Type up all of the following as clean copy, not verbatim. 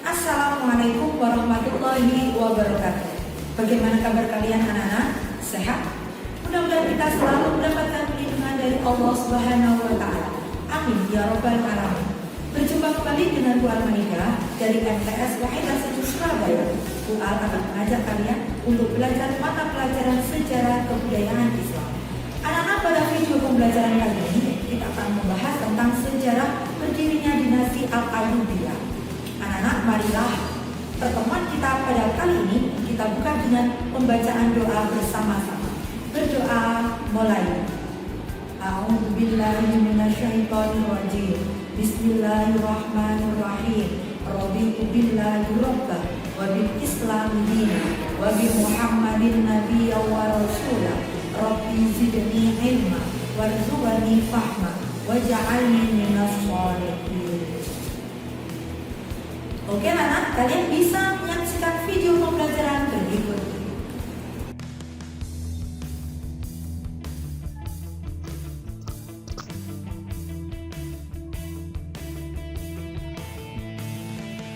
Assalamualaikum warahmatullahi wabarakatuh. Bagaimana kabar kalian anak-anak? Sehat? Mudah-mudahan kita selalu mendapatkan perlindungan dari Allah Subhanahu wa Ta'ala. Amin ya Rabbal Alamin. Berjumpa kembali dengan Bu Al-Maidah dari MTS Wahidah Sejuk Surabaya. Bu Al akan mengajak kalian untuk belajar mata pelajaran sejarah kebudayaan Islam. Anak-anak, pada video pembelajaran kali ini kita akan membahas tentang sejarah berdirinya dinasti Al-Ayyubiyah. Anak-anak, marilah pertemuan kita pada kali ini kita buka dengan pembacaan doa bersama-sama. Berdoa mulai. A'udzubillahi minasyaitonirrajim. Bismillahirrahmanirrahim. Raditu billahi rabba wa bil islami dina wa bi Muhammadin nabiyya wa rasula. Rabbi zidni ilma warzuqni fahma waj'alni minas sholihin. Oke anak, kalian bisa menyaksikan video pembelajaran berikut.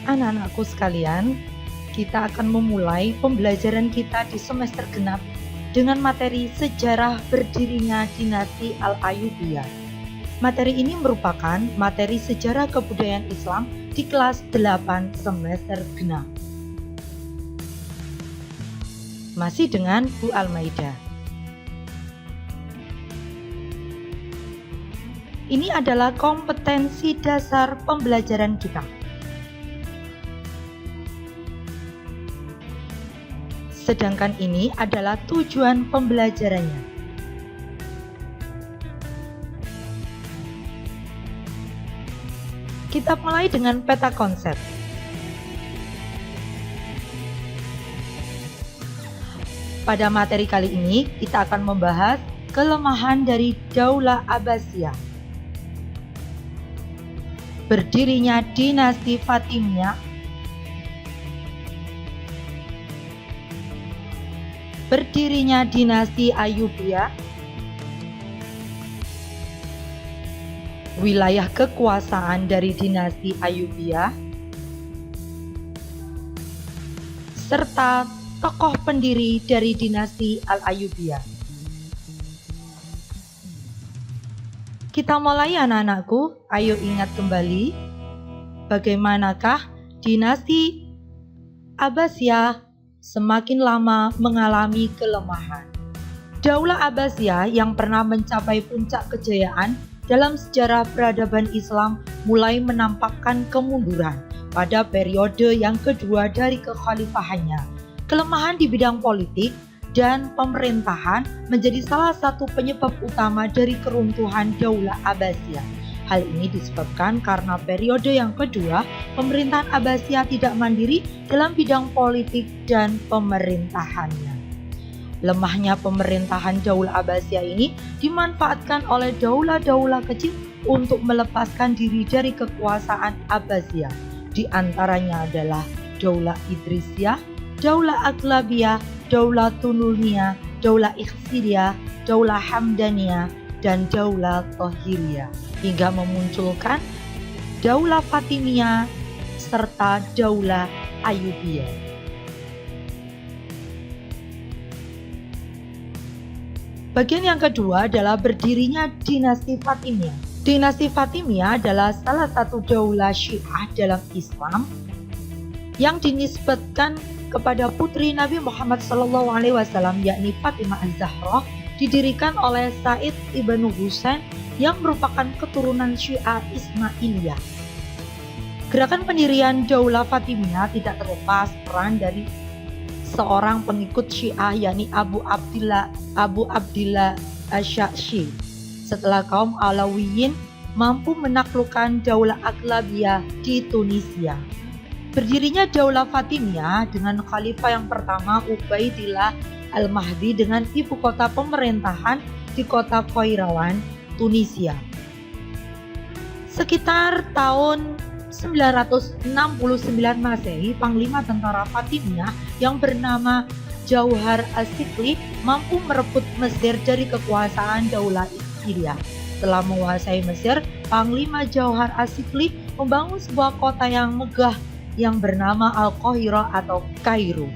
Anak-anakku sekalian, kita akan memulai pembelajaran kita di semester genap dengan materi sejarah berdirinya dinasti Al-Ayyubiyah. Materi ini merupakan materi sejarah kebudayaan Islam di kelas 8 semester genap. Masih dengan Bu Al-Maidah. Ini adalah kompetensi dasar pembelajaran kita. Sedangkan ini adalah tujuan pembelajarannya. Kita mulai dengan peta konsep. Pada materi kali ini, kita akan membahas kelemahan dari Daulah Abbasiyah. Berdirinya dinasti Fatimiyah, berdirinya dinasti Ayyubiyah, wilayah kekuasaan dari dinasti Ayyubiyah, serta tokoh pendiri dari dinasti Al-Ayyubiyah. Kita mulai anak-anakku, ayo ingat kembali bagaimanakah dinasti Abbasiyah semakin lama mengalami kelemahan. Daulah Abbasiyah yang pernah mencapai puncak kejayaan dalam sejarah peradaban Islam mulai menampakkan kemunduran pada periode yang kedua dari kekhalifahannya. Kelemahan di bidang politik dan pemerintahan menjadi salah satu penyebab utama dari keruntuhan Daulah Abbasiyah. Hal ini disebabkan karena periode yang kedua, pemerintahan Abbasiyah tidak mandiri dalam bidang politik dan pemerintahannya. Lemahnya pemerintahan Daulah Abbasiyah ini dimanfaatkan oleh daulah-daulah kecil untuk melepaskan diri dari kekuasaan Abbasiyah. Di antaranya adalah Daulah Idrisiyah, Daulah Aghlabiyah, Daulah Tununiyah, Daulah Ikhsiriyah, Daulah Hamdaniyah, dan Daulah Tahiriyah, hingga memunculkan Daulah Fatimiyah serta Daulah Ayyubiyah. Bagian yang kedua adalah berdirinya dinasti Fatimiyah. Dinasti Fatimiyah adalah salah satu daulah Syiah dalam Islam yang dinisbatkan kepada putri Nabi Muhammad SAW, yakni Fatimah Az-Zahra, didirikan oleh Said Ibnu Husain yang merupakan keturunan Syiah Ismailiyah. Gerakan pendirian Daulah Fatimiyah tidak terlepas peran dari seorang pengikut Syiah, yakni Abu Abdillah Asy-Syafi'i. Setelah kaum Alawiyin mampu menaklukkan Daulah Aghlabiyah di Tunisia. Berdirinya Daulah Fatimiyah dengan khalifah yang pertama Ubaidillah Al-Mahdi dengan ibu kota pemerintahan di kota Qairawan, Tunisia. Sekitar tahun 969 Masehi, Panglima Tentara Fatimiyah yang bernama Jauhar As-Sikli mampu merebut Mesir dari kekuasaan Daulah Syria. Setelah menguasai Mesir, Panglima Jauhar As-Sikli membangun sebuah kota yang megah yang bernama Al-Qahirah atau Kairo.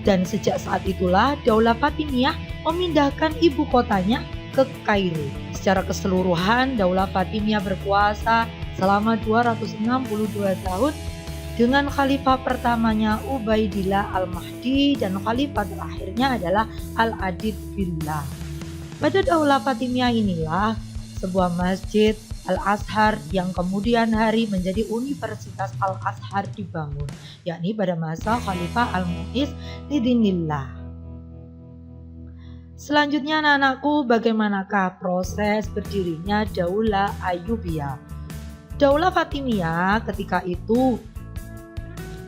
Dan sejak saat itulah Daulah Fatimiyah memindahkan ibu kotanya ke Kairo. Secara keseluruhan, Daulah Fatimiyah berkuasa selama 262 tahun dengan khalifah pertamanya Ubaidillah Al-Mahdi dan khalifah terakhirnya adalah Al-Adid Billah. Pada Daulah Fatimiyah inilah sebuah masjid Al-Azhar yang kemudian hari menjadi Universitas Al-Azhar dibangun, yakni pada masa Khalifah Al-Mu'izz Lidinillah. Selanjutnya anak-anakku, bagaimanakah proses berdirinya Daulah Ayyubiyah? Daulah Fatimiyah ketika itu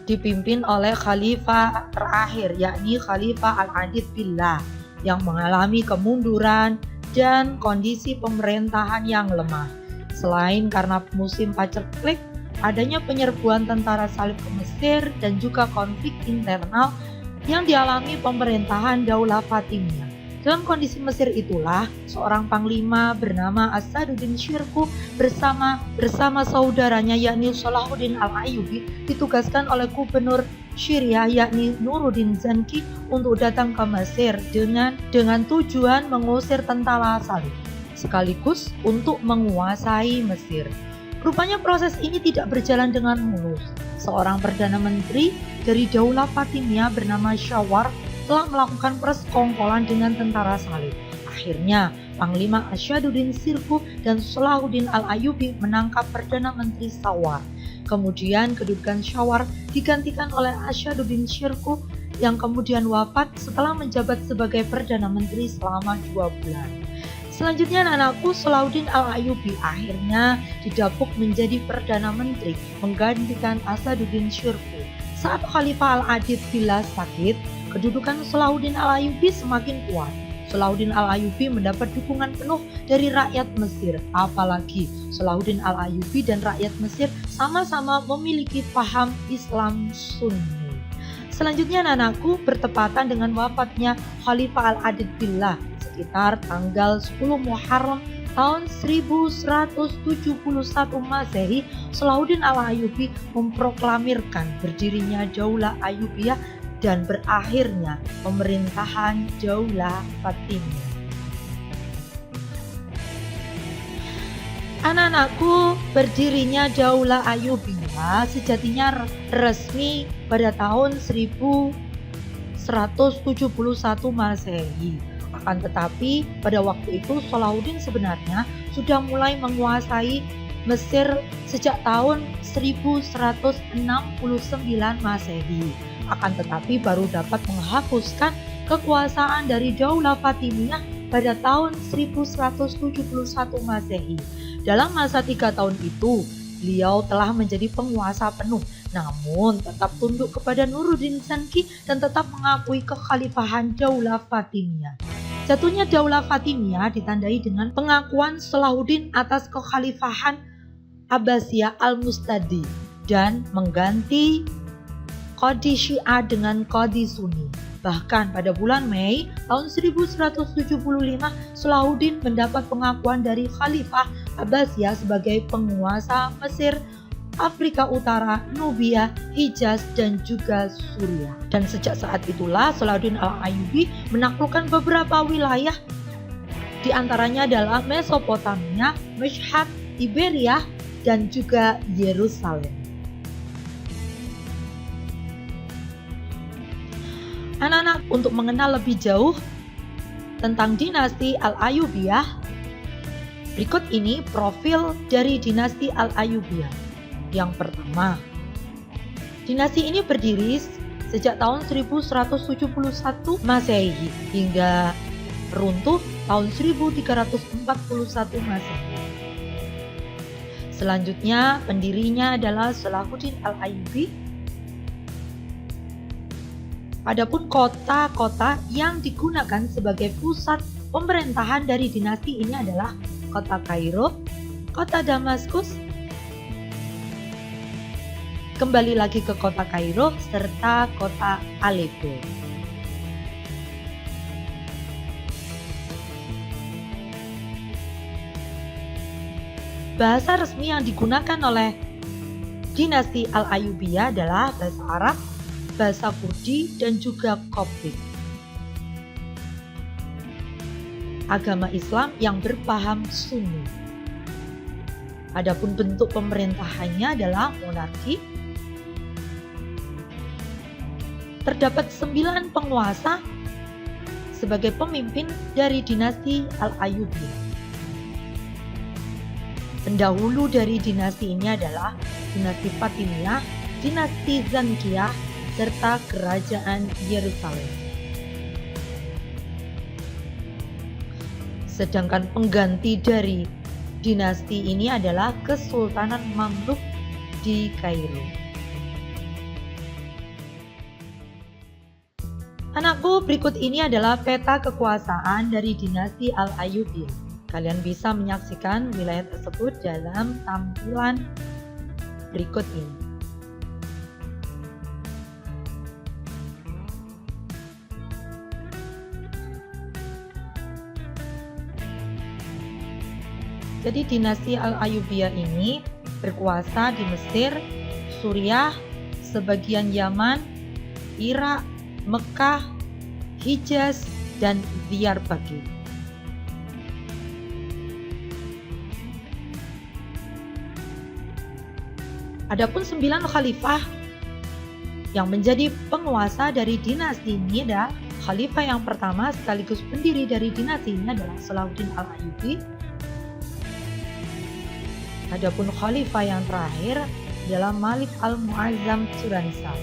dipimpin oleh khalifah terakhir, yakni Khalifah Al-Adid Billah yang mengalami kemunduran dan kondisi pemerintahan yang lemah. Selain karena musim paceklik, adanya penyerbuan tentara salib ke Mesir dan juga konflik internal yang dialami pemerintahan Daulah Fatimiyah. Dalam kondisi Mesir itulah, seorang panglima bernama Asaduddin Syirkuh bersama saudaranya yakni Salahuddin Al-Ayyubi ditugaskan oleh gubernur Syria yakni Nuruddin Zanki untuk datang ke Mesir dengan tujuan mengusir tentara salib sekaligus untuk menguasai Mesir. Rupanya proses ini tidak berjalan dengan mulus. Seorang perdana menteri dari Daulah Fatimiyah bernama Syawar telah melakukan persekongkolan dengan tentara salib. Akhirnya, Panglima Asaduddin Syirkuh dan Salahuddin Al-Ayyubi menangkap Perdana Menteri Syawar. Kemudian kedudukan Syawar digantikan oleh Asaduddin Syirkuh yang kemudian wafat setelah menjabat sebagai Perdana Menteri selama 2 bulan. Selanjutnya anak-anakku, Salahuddin Al-Ayyubi akhirnya didapuk menjadi Perdana Menteri menggantikan Asaduddin Syirkuh. Saat Khalifah Al-Adid Billah sakit, kedudukan Salahuddin Al-Ayyubi semakin kuat. Salahuddin Al-Ayyubi mendapat dukungan penuh dari rakyat Mesir. Apalagi Salahuddin Al-Ayyubi dan rakyat Mesir sama-sama memiliki paham Islam Sunni. Selanjutnya anak-anakku, bertepatan dengan wafatnya Khalifah Al-Adid Billah sekitar tanggal 10 Muharram tahun 1171 Masehi, Salahuddin Al-Ayyubi memproklamirkan berdirinya Daulah Ayyubiyah dan berakhirnya pemerintahan Daulah Fatimiyah. Anak-anakku, berdirinya Daulah Ayyubiyah sejatinya resmi pada tahun 1171 Masehi. Akan tetapi pada waktu itu Salahuddin sebenarnya sudah mulai menguasai Mesir sejak tahun 1169 Masehi. Akan tetapi baru dapat menghapuskan kekuasaan dari Daulah Fatimiyah pada tahun 1171 Masehi. Dalam masa 3 tahun itu, beliau telah menjadi penguasa penuh, namun tetap tunduk kepada Nuruddin Zanki dan tetap mengakui kekhalifahan Daulah Fatimiyah. Jatuhnya Daulah Fatimiyah ditandai dengan pengakuan Salahuddin atas kekhalifahan Abbasiyah Al-Mustadi dan mengganti Qadi Syiah dengan Qadi Sunni. Bahkan pada bulan Mei tahun 1175, Salahuddin mendapat pengakuan dari Khalifah Abbasiyah sebagai penguasa Mesir, Afrika Utara, Nubia, Hijaz, dan juga Suriah. Dan sejak saat itulah Salahuddin Al-Ayyubi menaklukkan beberapa wilayah, di antaranya adalah Mesopotamia, Mashhad, Iberia, dan juga Yerusalem. Anak-anak, untuk mengenal lebih jauh tentang dinasti Al-Ayyubiyah, berikut ini profil dari dinasti Al-Ayyubiyah. Yang pertama, dinasti ini berdiri sejak tahun 1171 Masehi hingga runtuh tahun 1341 Masehi. Selanjutnya, pendirinya adalah Salahuddin Al-Ayyubi. Adapun kota-kota yang digunakan sebagai pusat pemerintahan dari dinasti ini adalah kota Kairo, kota Damaskus, kembali lagi ke kota Kairo, serta kota Aleppo. Bahasa resmi yang digunakan oleh dinasti Al-Ayyubiyah adalah bahasa Arab, bahasa Kurdi, dan juga Koptik. Agama Islam yang berpaham Sunni. Adapun bentuk pemerintahannya adalah monarki. Terdapat 9 penguasa sebagai pemimpin dari dinasti Al-Ayyubiyah. Pendahulu dari dinasti ini adalah dinasti Fatimiyah, dinasti Zankiyah, serta kerajaan Yerusalem. Sedangkan pengganti dari dinasti ini adalah Kesultanan Mamluk di Kairo. Anakku, berikut ini adalah peta kekuasaan dari dinasti Al-Ayyubiyah. Kalian bisa menyaksikan wilayah tersebut dalam tampilan berikut ini. Jadi dinasti Al-Ayyubiyah ini berkuasa di Mesir, Suriah, sebagian Yaman, Irak, Mekah, Hijaz, dan Diyarbakir. Adapun 9 khalifah yang menjadi penguasa dari dinasti ini adalah khalifah yang pertama sekaligus pendiri dari dinasti ini adalah Salahuddin Al-Ayyubi. Adapun khalifah yang terakhir adalah Malik Al-Mu'azzam Turansa.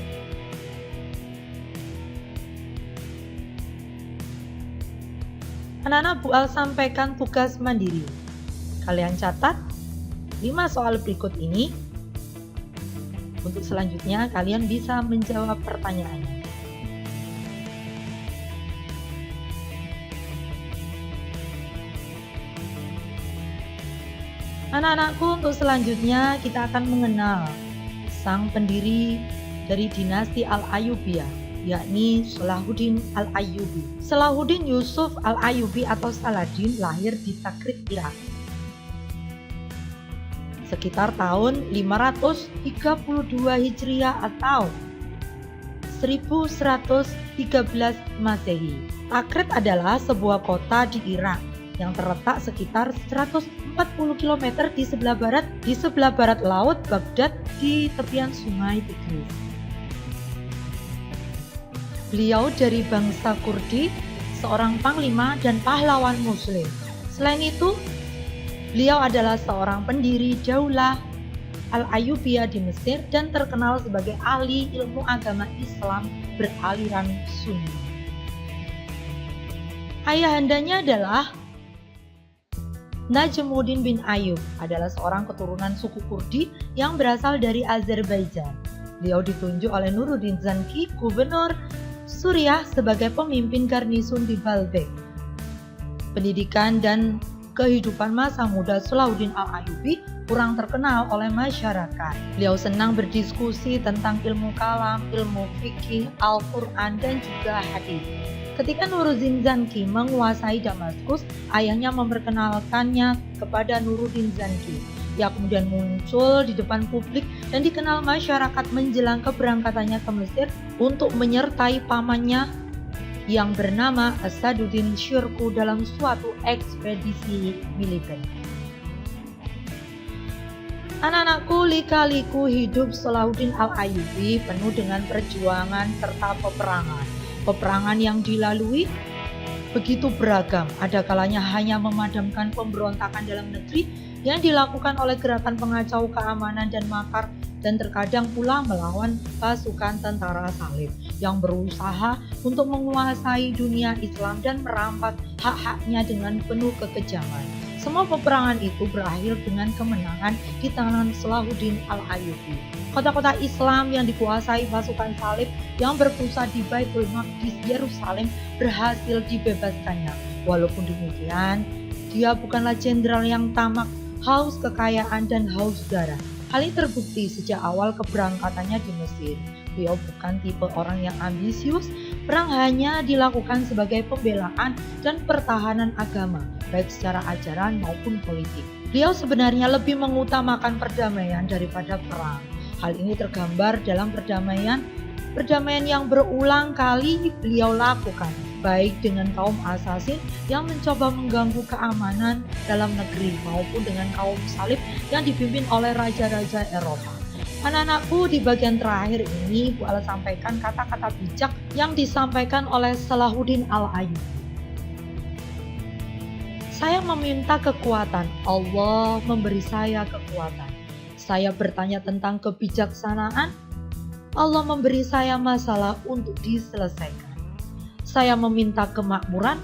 Anak-anak, Bu Al sampaikan tugas mandiri. Kalian catat 5 soal berikut ini. Untuk selanjutnya kalian bisa menjawab pertanyaannya. Anak-anakku, untuk selanjutnya kita akan mengenal sang pendiri dari dinasti Al-Ayyubiyah, yakni Salahuddin Al-Ayyubi. Salahuddin Yusuf Al-Ayyubi atau Saladin lahir di Tikrit, Irak sekitar tahun 532 Hijriah atau 1113 Masehi. Tikrit adalah sebuah kota di Irak yang terletak sekitar 140 km di sebelah barat laut Baghdad di tepian sungai Tigris. Beliau dari bangsa Kurdi, seorang panglima dan pahlawan muslim. Selain itu, beliau adalah seorang pendiri Daulah Al-Ayyubiyah di Mesir dan terkenal sebagai ahli ilmu agama Islam beraliran Sunni. Ayahandanya adalah Najmuddin bin Ayyub, adalah seorang keturunan suku Kurdi yang berasal dari Azerbaijan. Beliau ditunjuk oleh Nuruddin Zanki, gubernur Suriah, sebagai pemimpin garnison di Baalbek. Pendidikan dan kehidupan masa muda Salahuddin Al-Ayyubi kurang terkenal oleh masyarakat. Beliau senang berdiskusi tentang ilmu kalam, ilmu fikih, Al-Quran, dan juga hadis. Ketika Nuruddin Zanki menguasai Damaskus, ayahnya memperkenalkannya kepada Nuruddin Zanki. Ia kemudian muncul di depan publik dan dikenal masyarakat menjelang keberangkatannya ke Mesir untuk menyertai pamannya yang bernama Asaduddin Syirku dalam suatu ekspedisi militer. Anak-anakku, lika-liku hidup Salahuddin Al-Ayyubi penuh dengan perjuangan serta peperangan. Peperangan yang dilalui begitu beragam. Ada kalanya hanya memadamkan pemberontakan dalam negeri yang dilakukan oleh gerakan pengacau keamanan dan makar, dan terkadang pula melawan pasukan tentara salib yang berusaha untuk menguasai dunia Islam dan merampas hak-haknya dengan penuh kekejaman. Semua peperangan itu berakhir dengan kemenangan di tangan Salahuddin Al-Ayyubi. Kota-kota Islam yang dikuasai pasukan salib yang berpusat di Baitul Maqdis, Yerusalem berhasil dibebaskannya. Walaupun demikian, dia bukanlah jenderal yang tamak, haus kekayaan dan haus darah. Hal ini terbukti sejak awal keberangkatannya di Mesir. Beliau bukan tipe orang yang ambisius. Perang hanya dilakukan sebagai pembelaan dan pertahanan agama, baik secara ajaran maupun politik. Beliau sebenarnya lebih mengutamakan perdamaian daripada perang. Hal ini tergambar dalam perdamaian yang berulang kali beliau lakukan, baik dengan kaum asasin yang mencoba mengganggu keamanan dalam negeri maupun dengan kaum salib yang dipimpin oleh raja-raja Eropa. Anak-anakku, di bagian terakhir ini Bu Ala sampaikan kata-kata bijak yang disampaikan oleh Salahuddin Al-Ayyubi. Saya meminta kekuatan, Allah memberi saya kekuatan. Saya bertanya tentang kebijaksanaan, Allah memberi saya masalah untuk diselesaikan. Saya meminta kemakmuran,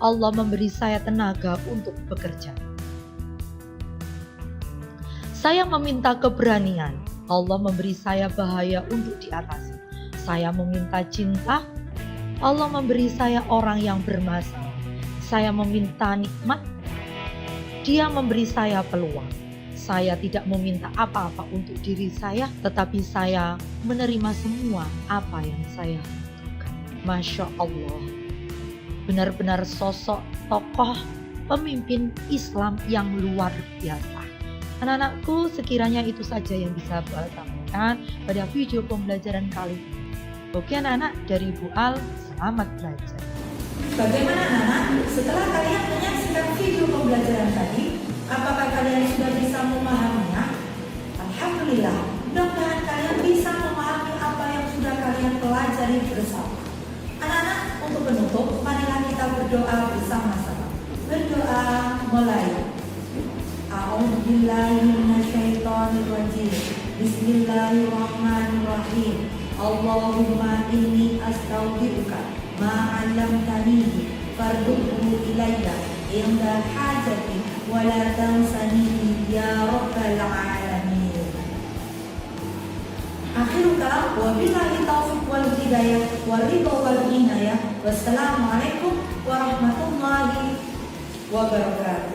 Allah memberi saya tenaga untuk bekerja. Saya meminta keberanian, Allah memberi saya bahaya untuk diatasi. Saya meminta cinta, Allah memberi saya orang yang bermasalah. Saya meminta nikmat, Dia memberi saya peluang. Saya tidak meminta apa-apa untuk diri saya, tetapi saya menerima semua apa yang saya butuhkan. Masya Allah, benar-benar sosok tokoh pemimpin Islam yang luar biasa. Anak-anakku, sekiranya itu saja yang bisa Bu Al sampaikan pada video pembelajaran kali ini. Oke anak-anak, dari Bu Al, selamat belajar. Bagaimana anak-anak? Setelah kalian menyaksikan video pembelajaran tadi, apakah kalian sudah bisa memahaminya? Alhamdulillah, mudah-mudahan kalian bisa memahami apa yang sudah kalian pelajari bersama. Anak-anak, untuk penutup, marilah kita berdoa bersama-sama. Berdoa mulai. A'udzubillahi minasyaitonirrajim. Bismillahirrahmanirrahim. Allahumma inni astaghfiruka ma 'allamtani farduhu ilayya inda hajati wa la tansani ya rabbal alamin. Akhiru kalam wa billahi taufiq wal hidayah wal ridha wal inayah. Wassalamualaikum warahmatullahi wabarakatuh.